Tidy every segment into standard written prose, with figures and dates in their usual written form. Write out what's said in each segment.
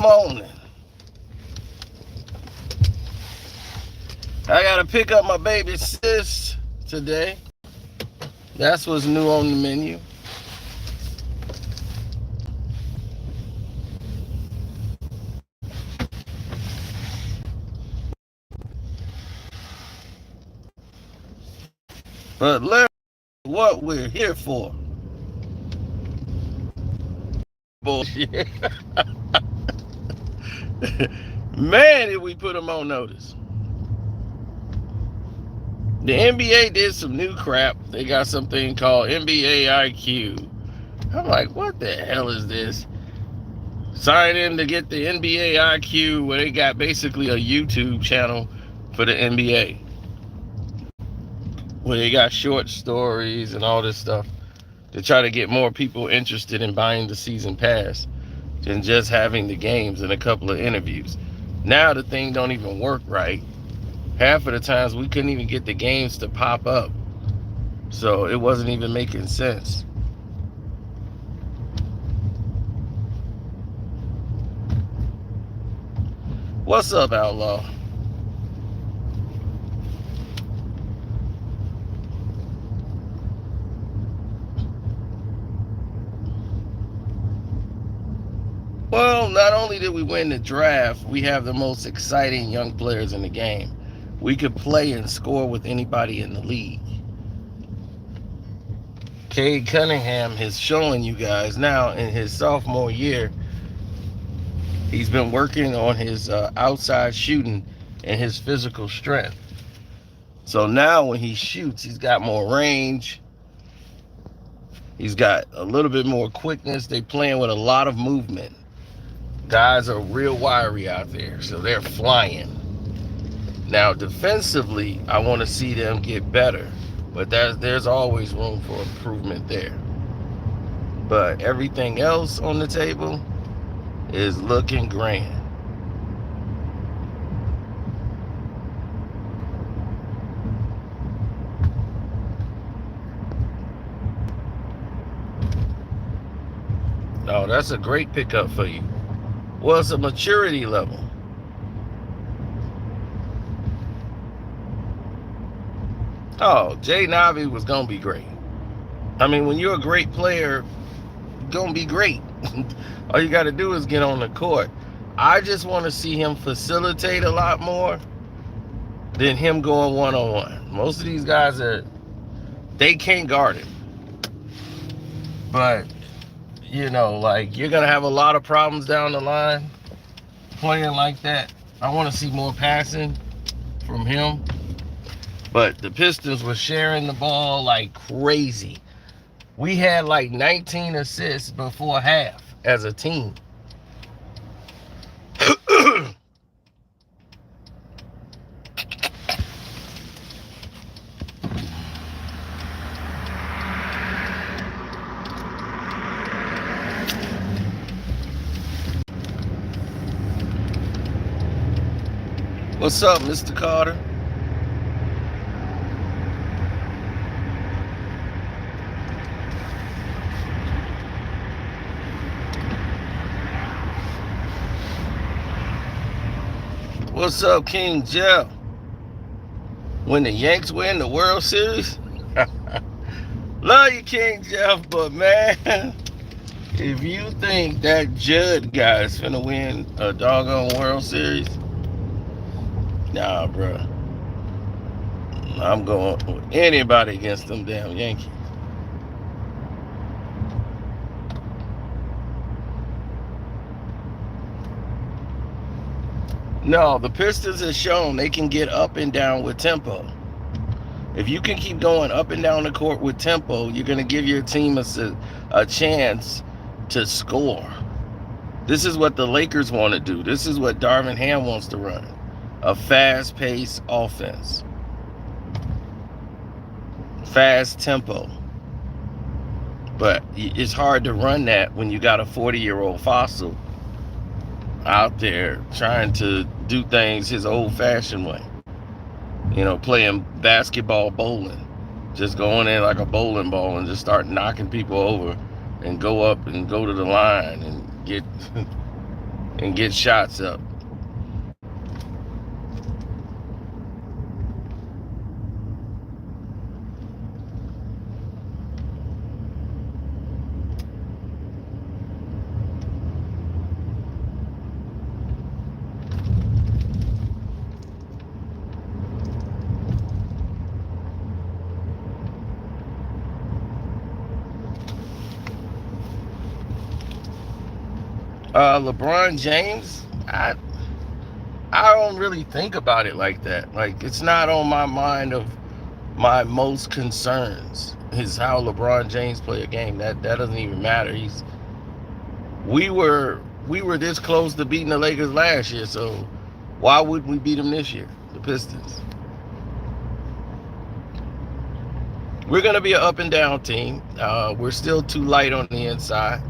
morning. I gotta pick up my baby sis today. That's what's new on the menu. But learn what we're here for. Bullshit. Man, did we put them on notice. The NBA did some new crap. They got something called NBA IQ. I'm like, what the hell is this? Sign in to get the NBA IQ, where they got basically a YouTube channel for the NBA, where they got short stories and all this stuff to try to get more people interested in buying the season pass than just having the games and a couple of interviews. Now the thing don't even work right. Half of the times we couldn't even get the games to pop up, so it wasn't even making sense. What's up, Outlaw? Well, not only did we win the draft, we have the most exciting young players in the game. We could play and score with anybody in the league. Cade Cunningham is showing you guys now in his sophomore year, he's been working on his outside shooting and his physical strength. So now when he shoots, he's got more range. He's got a little bit more quickness. They playing with a lot of movement. Guys are real wiry out there, so they're flying. Now defensively, I want to see them get better, but there's always room for improvement there. But everything else on the table is looking grand. Oh, that's a great pickup for you. What's a maturity level? Oh, Jay Navi was going to be great. I mean, when you're a great player, you're going to be great. All you got to do is get on the court. I just want to see him facilitate a lot more than him going one-on-one. Most of these guys they can't guard him. But, you're going to have a lot of problems down the line playing like that. I want to see more passing from him. But the Pistons were sharing the ball like crazy. We had like 19 assists before half as a team. What's up, Mr. Carter? What's up, King Jeff? When the Yanks win the World Series? Love you, King Jeff, but man, if you think that Judd guy is finna win a doggone World Series, nah, bro. I'm going with anybody against them damn Yankees. No, the Pistons have shown they can get up and down with tempo. If you can keep going up and down the court with tempo, you're going to give your team a chance to score. This is what the Lakers want to do. This is what Darvin Ham wants to run. A fast-paced offense. Fast tempo. But it's hard to run that when you got a 40-year-old fossil out there trying to do things his old-fashioned way. Playing basketball bowling. Just going in like a bowling ball and just start knocking people over and go up and go to the line and get... and get shots up. LeBron James, I don't really think about it like that. Like, it's not on my mind of my most concerns is how LeBron James play a game. That doesn't even matter. We were this close to beating the Lakers last year, so why wouldn't we beat them this year? The Pistons. We're gonna be an up and down team. We're still too light on the inside.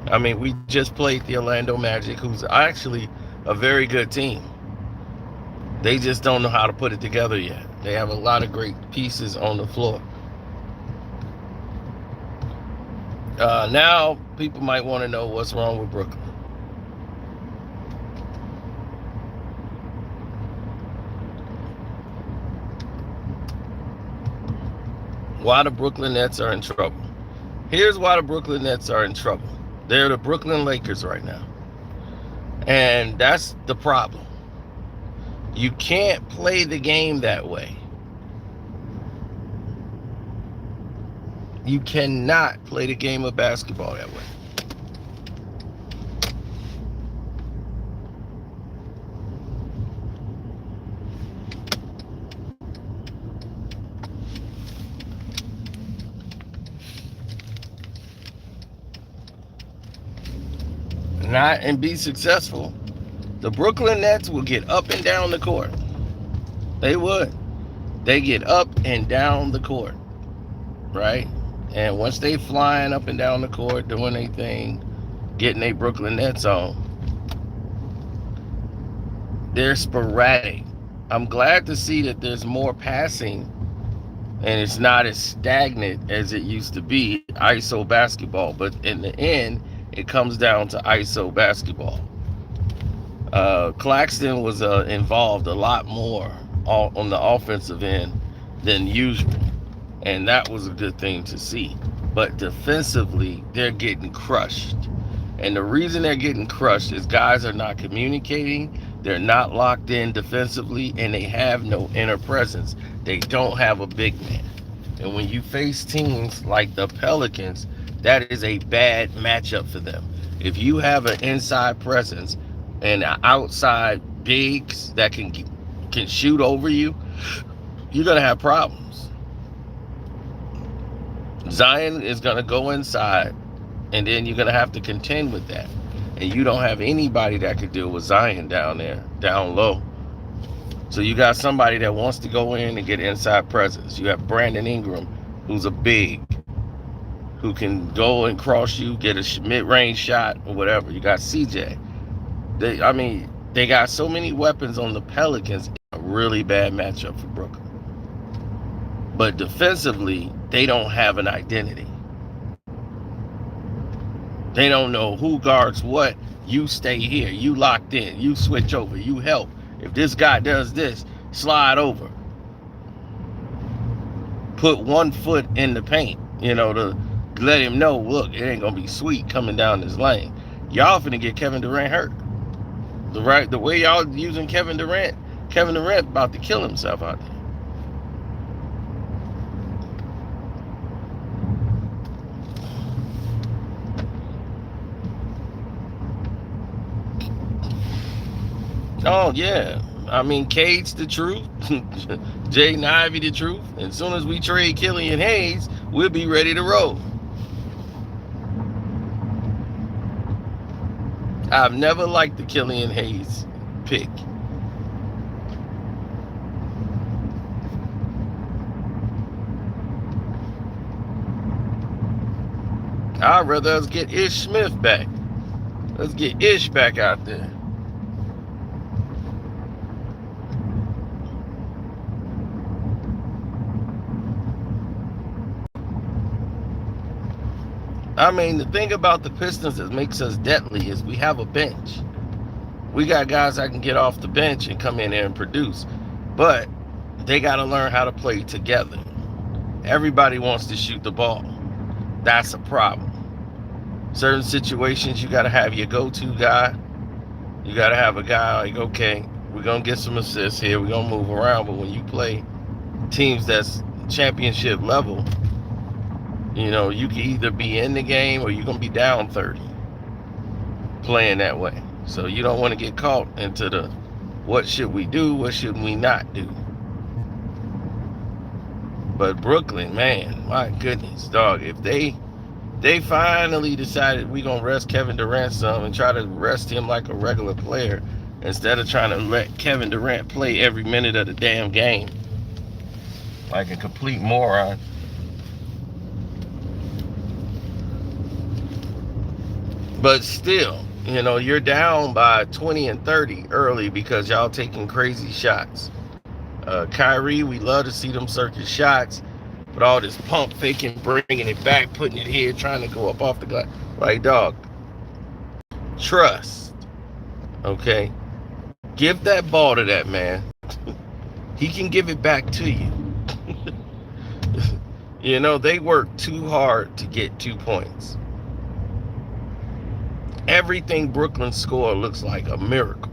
I mean, we just played the Orlando Magic, who's actually a very good team. They just don't know how to put it together yet. They have a lot of great pieces on the floor. Now, people might want to know what's wrong with Brooklyn. Why the Brooklyn Nets are in trouble. Here's why the Brooklyn Nets are in trouble. They're the Brooklyn Lakers right now. And that's the problem. You can't play the game that way. You cannot play the game of basketball that way. And be successful. The Brooklyn Nets will get up and down the court. They would. They get up and down the court, right? And once they flying up and down the court, doing their thing, getting their Brooklyn Nets on, they're sporadic. I'm glad to see that there's more passing and it's not as stagnant as it used to be, ISO basketball. But in the end, it comes down to ISO basketball. Claxton was involved a lot more on the offensive end than usual, and that was a good thing to see. But defensively, they're getting crushed. And the reason they're getting crushed is guys are not communicating, they're not locked in defensively, and they have no inner presence. They don't have a big man. And when you face teams like the Pelicans, that is a bad matchup for them. If you have an inside presence and outside bigs that can shoot over you, you're going to have problems. Zion is going to go inside, and then you're going to have to contend with that. And you don't have anybody that could deal with Zion down there, down low. So you got somebody that wants to go in and get inside presence. You have Brandon Ingram, who's a big, who can go and cross you, get a mid-range shot or whatever. You got CJ. They got so many weapons on the Pelicans. A really bad matchup for Brooklyn. But defensively, they don't have an identity. They don't know who guards what. You stay here. You locked in. You switch over. You help. If this guy does this, slide over. Put 1 foot in the paint, to let him know, look, it ain't going to be sweet coming down this lane. Y'all finna get Kevin Durant hurt. The way y'all using Kevin Durant about to kill himself out there. Oh, yeah. Cade's the truth. Jaden Ivey the truth. As soon as we trade Killian Hayes, we'll be ready to roll. I've never liked the Killian Hayes pick. I'd rather us get Ish Smith back. Let's get Ish back out there. I mean, the thing about the Pistons that makes us deadly is we have a bench. We got guys that can get off the bench and come in there and produce. But they got to learn how to play together. Everybody wants to shoot the ball. That's a problem. Certain situations, you got to have your go-to guy. You got to have a guy like, okay, we're going to get some assists here. We're going to move around. But when you play teams that's championship level, you know, you can either be in the game or you're going to be down 30 playing that way. So you don't want to get caught into the what should we do, what should we not do. But Brooklyn, man, my goodness, dog, if they finally decided we're going to rest Kevin Durant some and try to rest him like a regular player instead of trying to let Kevin Durant play every minute of the damn game like a complete moron. But still, you know, you're down by 20 and 30 early because y'all taking crazy shots. Kyrie, we love to see them circus shots, but all this pump faking, bringing it back, putting it here, trying to go up off the glass. Like, dog, trust, okay? Give that ball to that man. He can give it back to you. You know, they work too hard to get 2 points. Everything Brooklyn score looks like a miracle,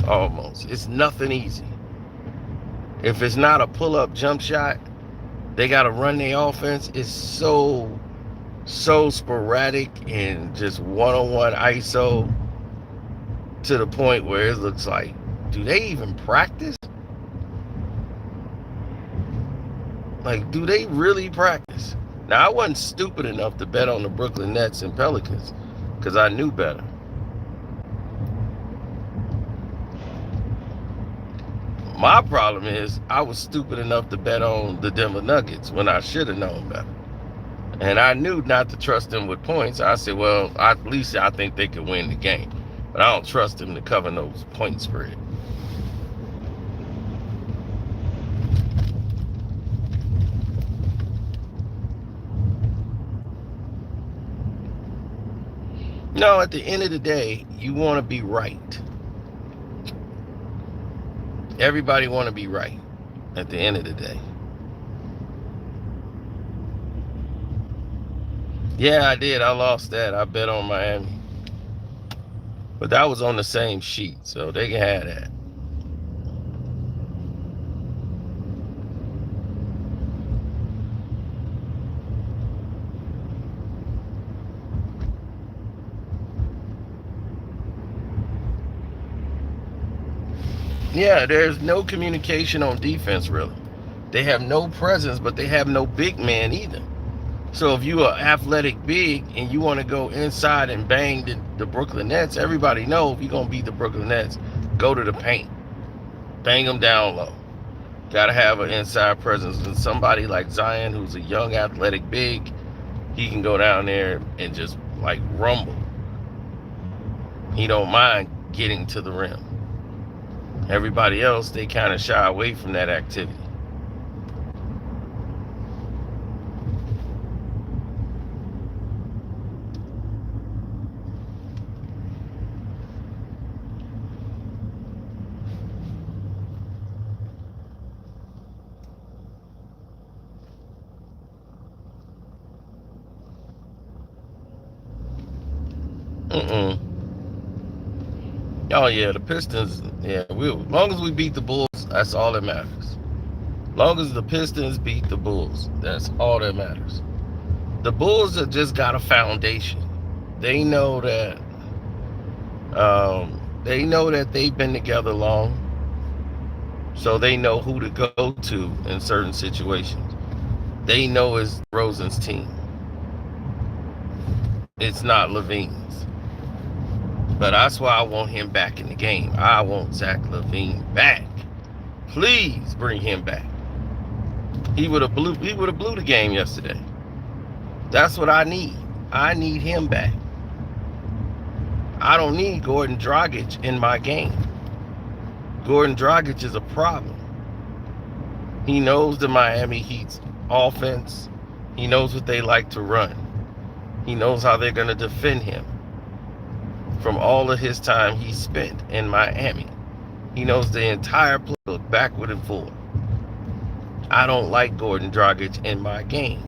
almost. It's nothing easy. If it's not a pull-up jump shot, they got to run their offense. It's so sporadic and just one-on-one ISO to the point where it looks like, do they even practice? Like, do they really practice? Now, I wasn't stupid enough to bet on the Brooklyn Nets and Pelicans because I knew better. My problem is I was stupid enough to bet on the Denver Nuggets when I should have known better. And I knew not to trust them with points. I said, well, at least I think they could win the game. But I don't trust them to cover those point spread. No, at the end of the day, you want to be right. Everybody want to be right at the end of the day. Yeah, I did. I lost that. I bet on Miami. But that was on the same sheet, so they can have that. Yeah, there's no communication on defense, really. They have no presence, but they have no big man either. So if you are athletic big and you want to go inside and bang the Brooklyn Nets, everybody know if you're going to beat the Brooklyn Nets, go to the paint. Bang them down low. Got to have an inside presence. And somebody like Zion, who's a young athletic big, he can go down there and just like rumble. He don't mind getting to the rim. Everybody else, they kind of shy away from that activity. Oh yeah, the Pistons. Yeah, as long as we beat the Bulls, that's all that matters. Long as the Pistons beat the Bulls, that's all that matters. The Bulls have just got a foundation. They know that. They know that they've been together long, so they know who to go to in certain situations. They know it's Rosen's team. It's not Levine's. But that's why I want him back in the game. I want Zach LaVine back. Please bring him back. He would have blew the game yesterday. That's what I need. I need him back. I don't need Gordon Dragic in my game. Gordon Dragic is a problem. He knows the Miami Heat's offense. He knows what they like to run. He knows how they're going to defend him from all of his time he spent in Miami. He knows the entire playbook backward and forward. I don't like Gordon Dragic in my game.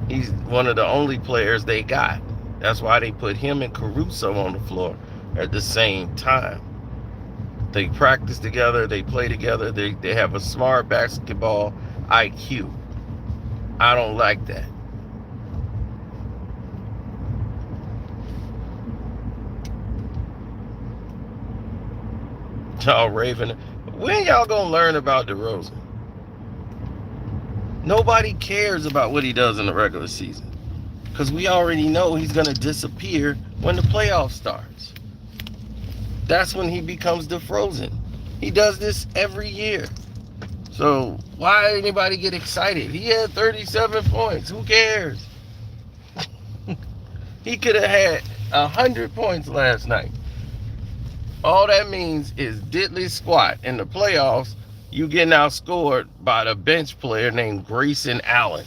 He's one of the only players they got. That's why they put him and Caruso on the floor at the same time. They practice together, they play together, they have a smart basketball IQ. I don't like that. Y'all raving. When y'all gonna learn about DeRozan? Nobody cares about what he does in the regular season, because we already know he's going to disappear when the playoff starts. That's when he becomes DeFrozen. He does this every year. So why anybody get excited? He had 37 points. Who cares? He could have had 100 points last night. All that means is diddly squat. In the playoffs, you getting outscored by the bench player named Grayson Allen.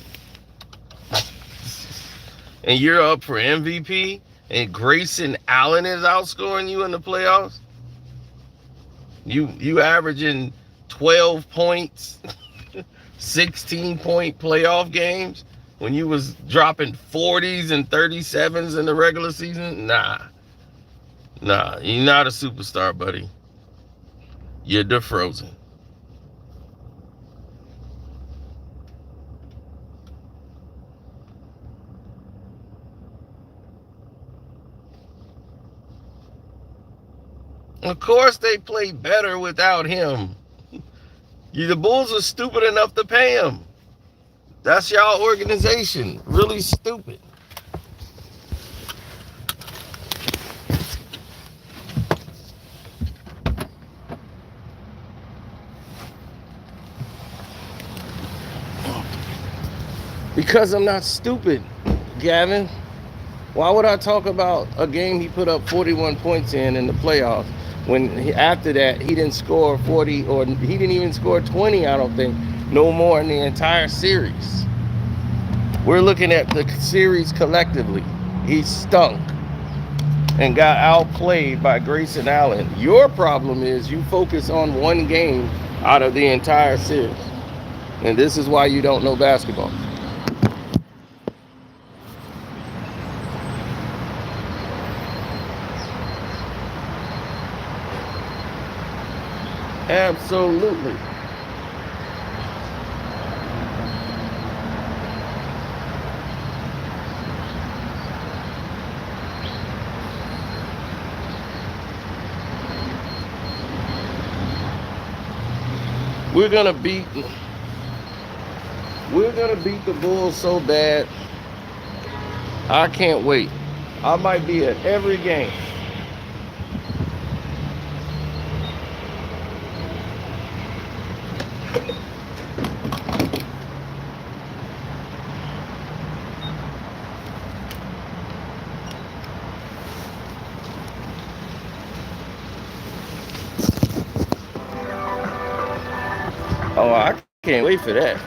And you're up for MVP, and Grayson Allen is outscoring you in the playoffs? You averaging 12 points, 16-point playoff games when you was dropping 40s and 37s in the regular season? Nah, you're not a superstar, buddy. You're DeFrozen. Of course they play better without him. The Bulls are stupid enough to pay him. That's y'all organization. Really stupid. Because I'm not stupid, Gavin. Why would I talk about a game he put up 41 points in the playoffs when after that he didn't score 40, or he didn't even score 20, I don't think, no more in the entire series. We're looking at the series collectively. He stunk and got outplayed by Grayson Allen. Your problem is you focus on one game out of the entire series. And this is why you don't know basketball. Absolutely. We're gonna beat the Bulls so bad. I can't wait. I might be at every game. Oh, I can't wait for that.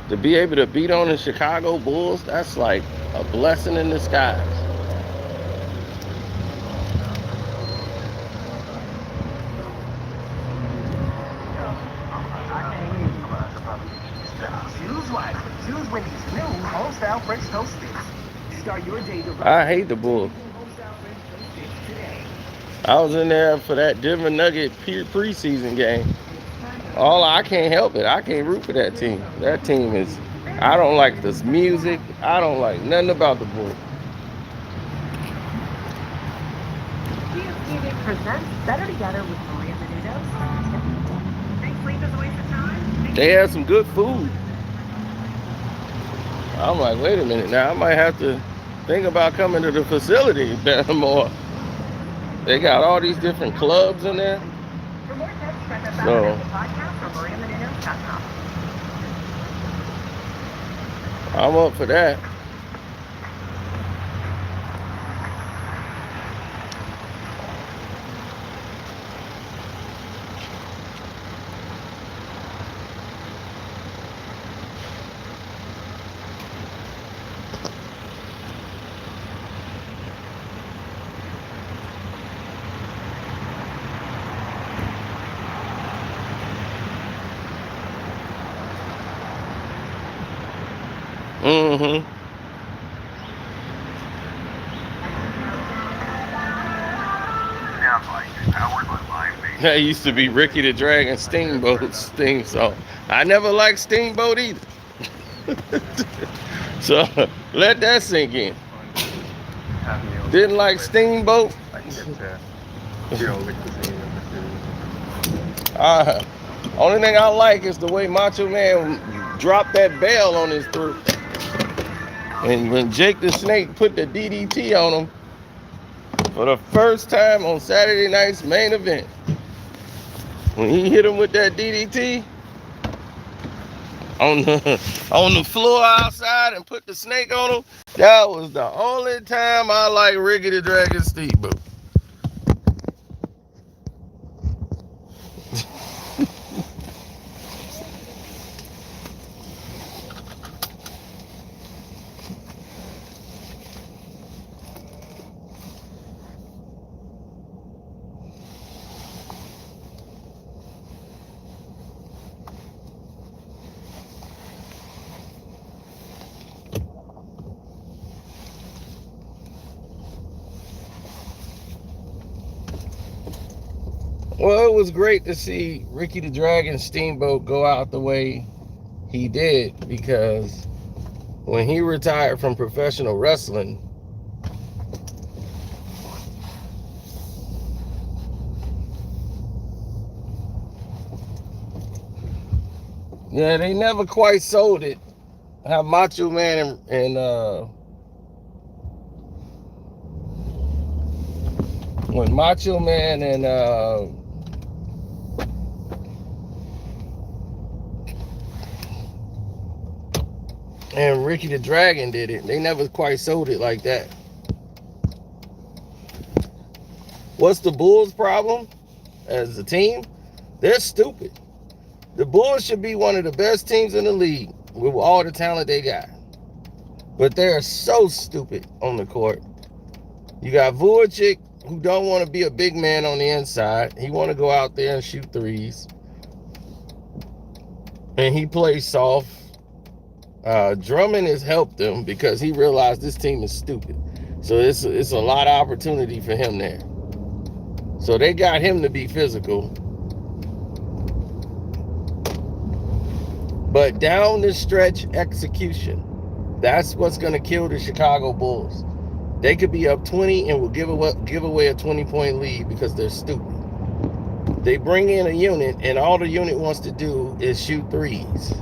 To be able to beat on the Chicago Bulls, that's like a blessing in disguise. Choose Wendy's new homestyle French toast sticks. Start your day. I hate the Bulls. I was in there for that Denver Nugget preseason game. I can't help it. I can't root for that team. That team is, I don't like this music. I don't like nothing about the Bulls. Presents Better Together with Maria Menounos. Think sleep is a waste of time? They had some good food. I'm like, wait a minute now. I might have to think about coming to the facility more. They got all these different clubs in there. So I'm up for that. Mm-hmm. Sounds like powered by live bass. That used to be Ricky the Dragon Steamboat's theme song. I never liked Steamboat either. So let that sink in. Didn't like Steamboat. I can get to, lick the scene of the Only thing I like is the way Macho Man dropped that bell on his throat. And when Jake the Snake put the DDT on him for the first time on Saturday night's main event, when he hit him with that DDT on the floor outside and put the snake on him, that was the only time I like Ricky the Dragon Steamboat. Well, it was great to see Ricky the Dragon Steamboat go out the way he did, because when he retired from professional wrestling, yeah, they never quite sold it. How Macho Man and when Macho Man and Ricky the Dragon did it, they never quite sold it like that. What's the Bulls' problem as a team? They're stupid. The Bulls should be one of the best teams in the league with all the talent they got. But they're so stupid on the court. You got Vujic, who don't want to be a big man on the inside. He want to go out there and shoot threes. And he plays soft. Drummond has helped them because he realized this team is stupid. So it's a lot of opportunity for him there. So they got him to be physical. But down the stretch execution, that's what's going to kill the Chicago Bulls. They could be up 20 and will give away a 20-point lead because they're stupid. They bring in a unit, and all the unit wants to do is shoot threes.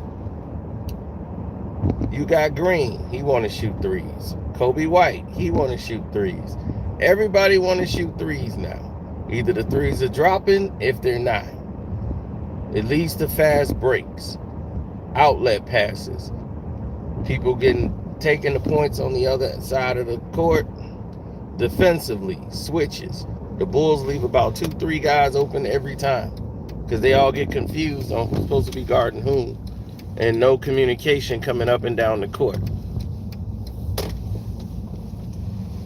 You got Green, he want to shoot threes. Kobe White, he want to shoot threes. Everybody want to shoot threes now. Either the threes are dropping, if they're not. It leads to fast breaks, outlet passes, people taking the points on the other side of the court. Defensively, switches. The Bulls leave about 2-3 guys open every time because they all get confused on who's supposed to be guarding whom, and no communication coming up and down the court.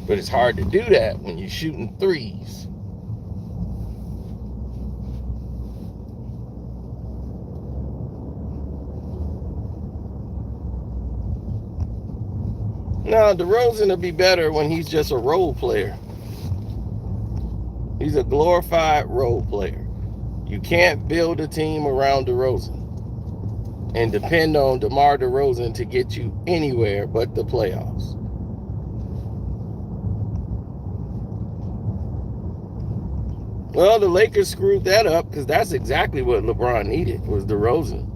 But it's hard to do that when you're shooting threes. Now, DeRozan will be better when he's just a role player. He's a glorified role player. You can't build a team around DeRozan and depend on DeMar DeRozan to get you anywhere but the playoffs. Well, the Lakers screwed that up because that's exactly what LeBron needed, was DeRozan.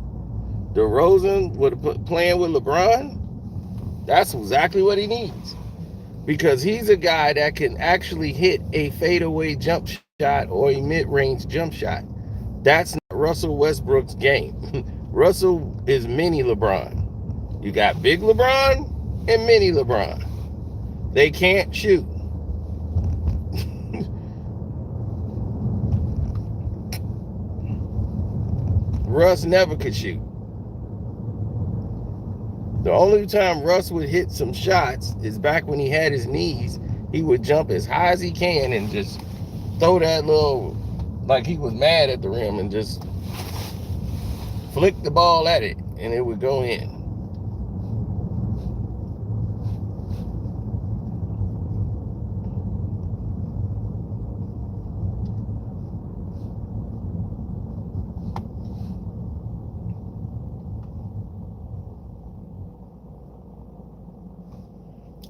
DeRozan playing with LeBron, that's exactly what he needs. Because he's a guy that can actually hit a fadeaway jump shot or a mid-range jump shot. That's not Russell Westbrook's game. Russell is mini LeBron. You got big LeBron and mini LeBron. They can't shoot. Russ never could shoot. The only time Russ would hit some shots is back when he had his knees. He would jump as high as he can and just throw that little, like he was mad at the rim, and just flick the ball at it and it would go in.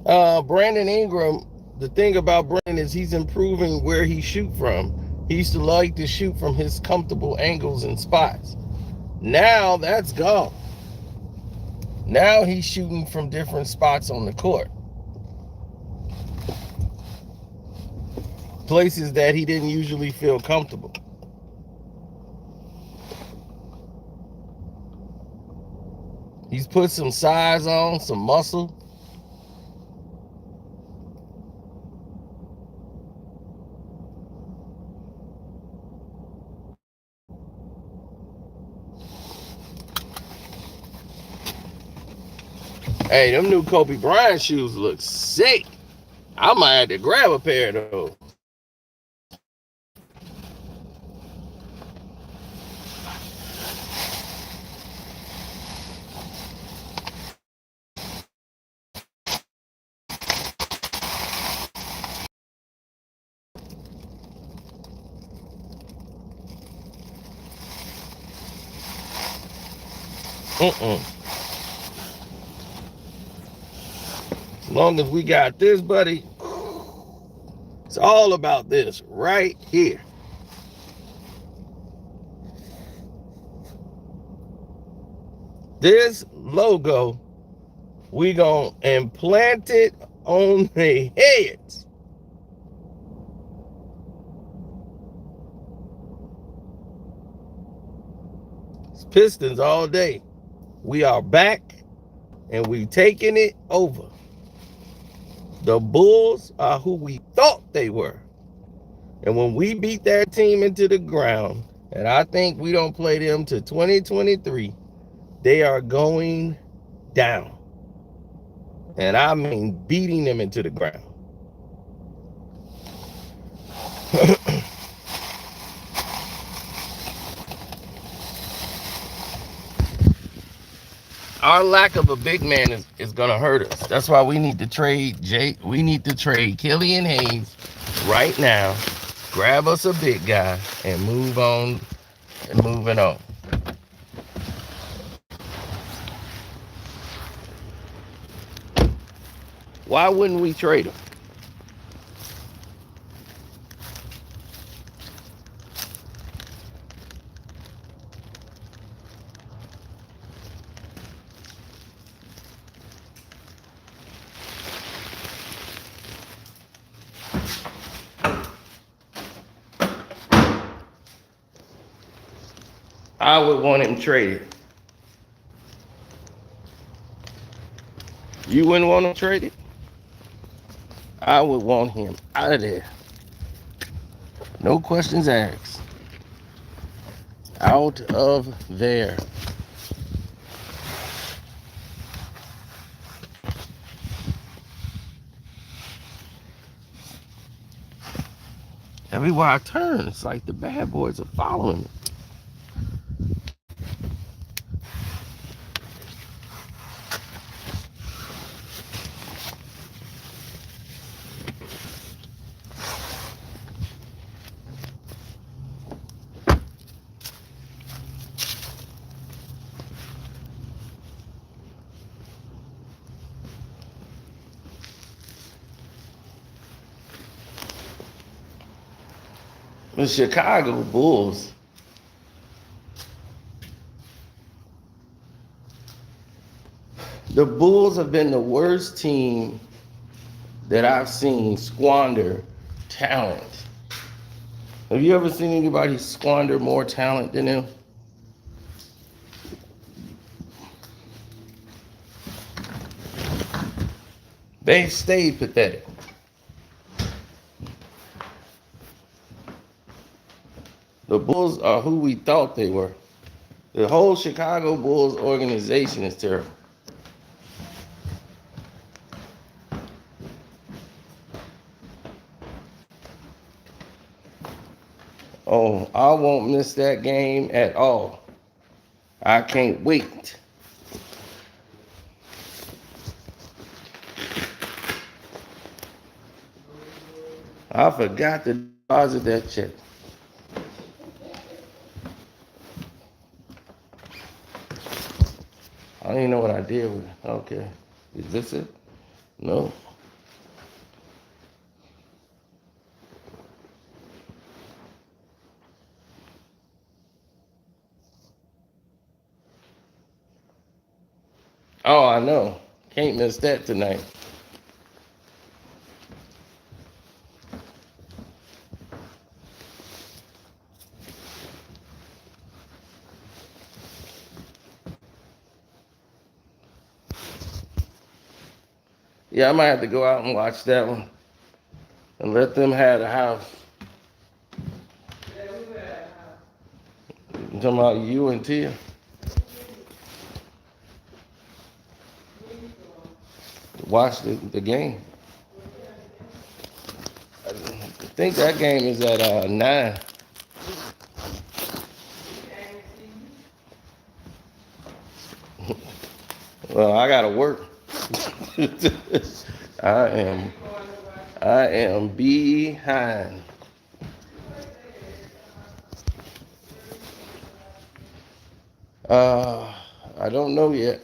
Brandon Ingram, the thing about Brandon is he's improving where he shoot from. He used to like to shoot from his comfortable angles and spots. Now that's gone. Now he's shooting from different spots on the court. Places that he didn't usually feel comfortable. He's put some size on, some muscle. Hey, them new Kobe Bryant shoes look sick. I might have to grab a pair of those. As long as we got this, buddy, it's all about this right here. This logo, we gonna implant it on their heads. It's Pistons all day. We are back and we taking it over. The Bulls are who we thought they were. And when we beat that team into the ground, and I think we don't play them to 2023, they are going down. And I mean beating them into the ground. Our lack of a big man is going to hurt us. That's why we need to trade We need to trade Killian Hayes right now. Grab us a big guy and move on and moving on. Why wouldn't we trade him? I would want him traded. You wouldn't want him traded? I would want him out of there. No questions asked. Out of there. Everywhere I turn, it's like the bad boys are following me. The Chicago Bulls, the Bulls have been the worst team that I've seen squander talent. Have you ever seen anybody squander more talent than them? They stayed pathetic. The Bulls are who we thought they were. The whole Chicago Bulls organization is terrible. Oh, I won't miss that game at all. I can't wait. I forgot to deposit that check. I don't even know what I did with it. Okay. Is this it? No. Oh, I know. Can't miss that tonight. Yeah, I might have to go out and watch that one and let them have the house. You talking about you and Tia? Watch the game. I think that game is at 9. Well, I gotta work. I am I am behind. Uh, I don't know yet.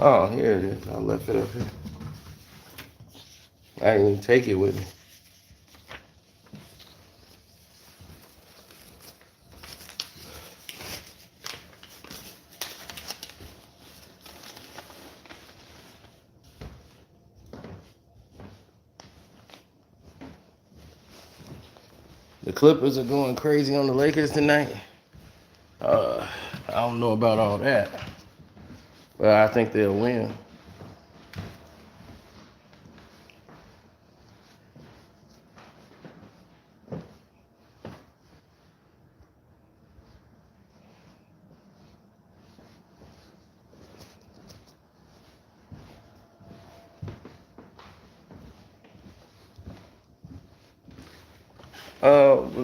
Oh, here it is. I left it up here. I didn't even take it with me. The Clippers are going crazy on the Lakers tonight. Uh, I don't know about all that, but I think they'll win.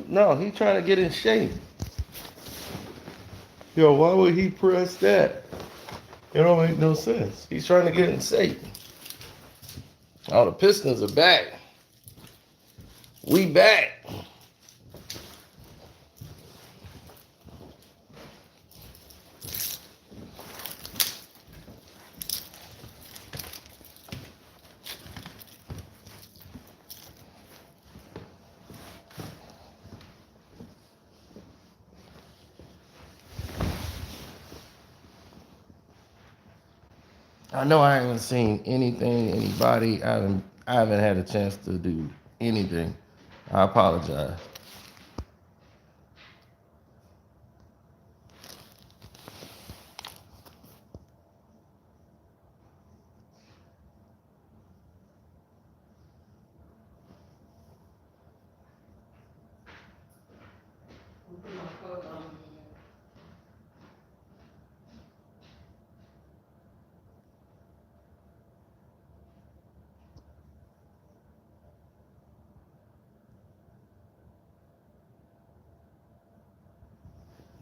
No, he's trying to get in shape. Yo, why would he press that? It don't make no sense. He's trying to get in shape. Oh, the Pistons are back. We back. I know I haven't seen anything, anybody. I haven't had a chance to do anything. I apologize.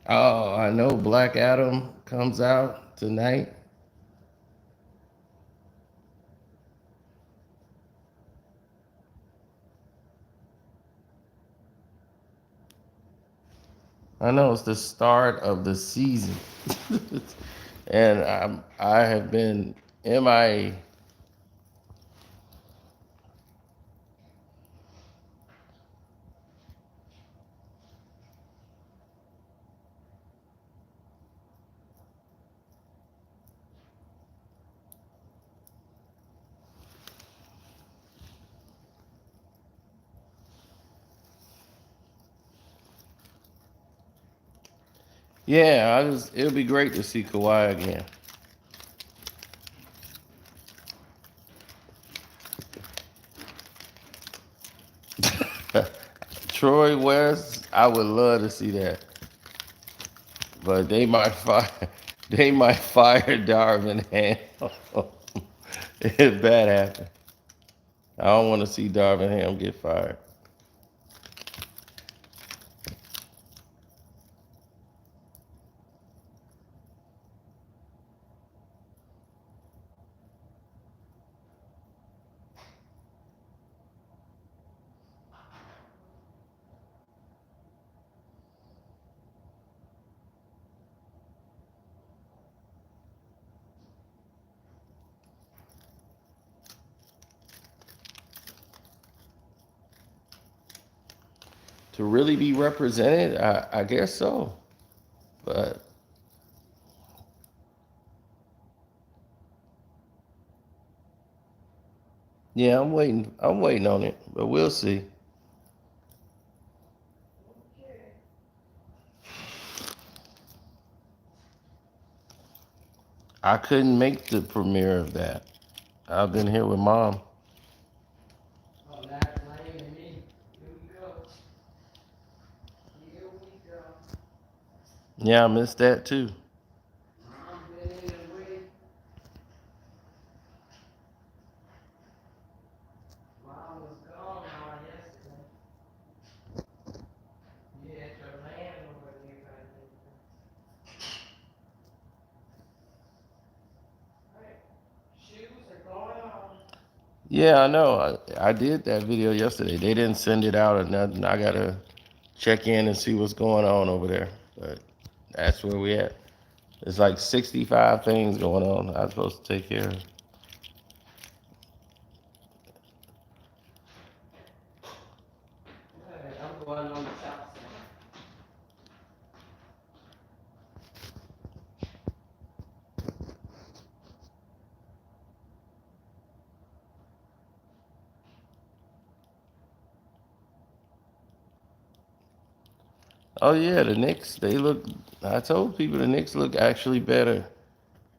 Oh, I know Black Adam comes out tonight. I know it's the start of the season, and I have been MIA. Yeah, it'll be great to see Kawhi again. Troy West, I would love to see that, but they might fire they might fire Darvin Ham if that happens. I don't want to see Darvin Ham get fired. to really be represented, I guess so. But yeah, I'm waiting. I'm waiting on it, but we'll see. I couldn't make the premiere of that. I've been here with Mom. Yeah, I missed that too. Yeah, I know. I did that video yesterday. They didn't send it out or nothing. I gotta check in and see what's going on over there. But that's where we at. There's like 65 things going on I'm supposed to take care of. Oh yeah, the Knicks, they look, I told people the Knicks look actually better.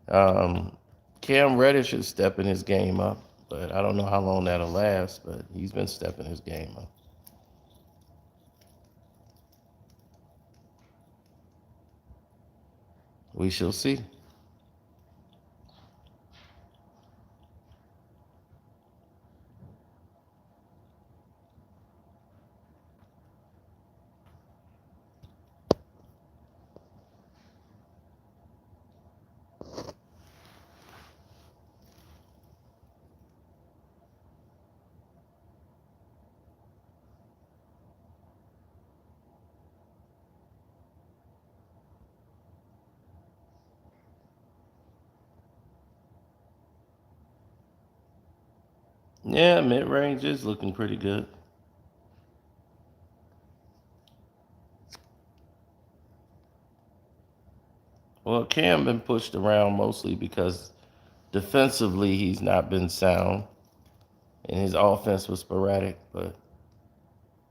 Um, Cam Reddish is stepping his game up, but I don't know how long that'll last, but he's been stepping his game up. We shall see. Yeah, mid-range is looking pretty good. Well, Cam been pushed around mostly because defensively he's not been sound, and his offense was sporadic. But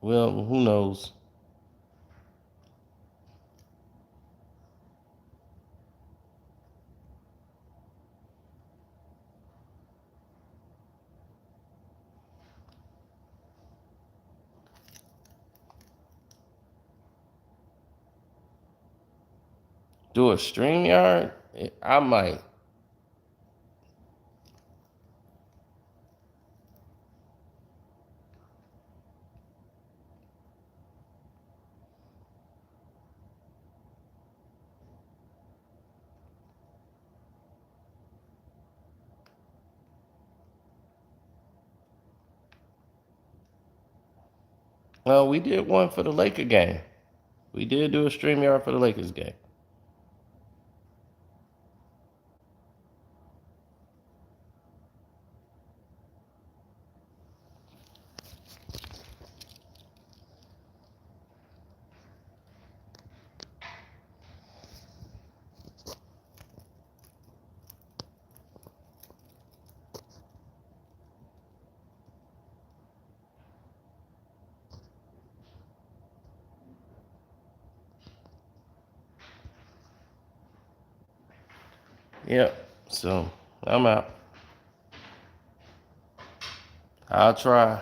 well, who knows? Do a stream yard? I might. Well, we did one for the Laker game. We did do a stream yard for the Lakers game. Yep. So I'm out. I'll try.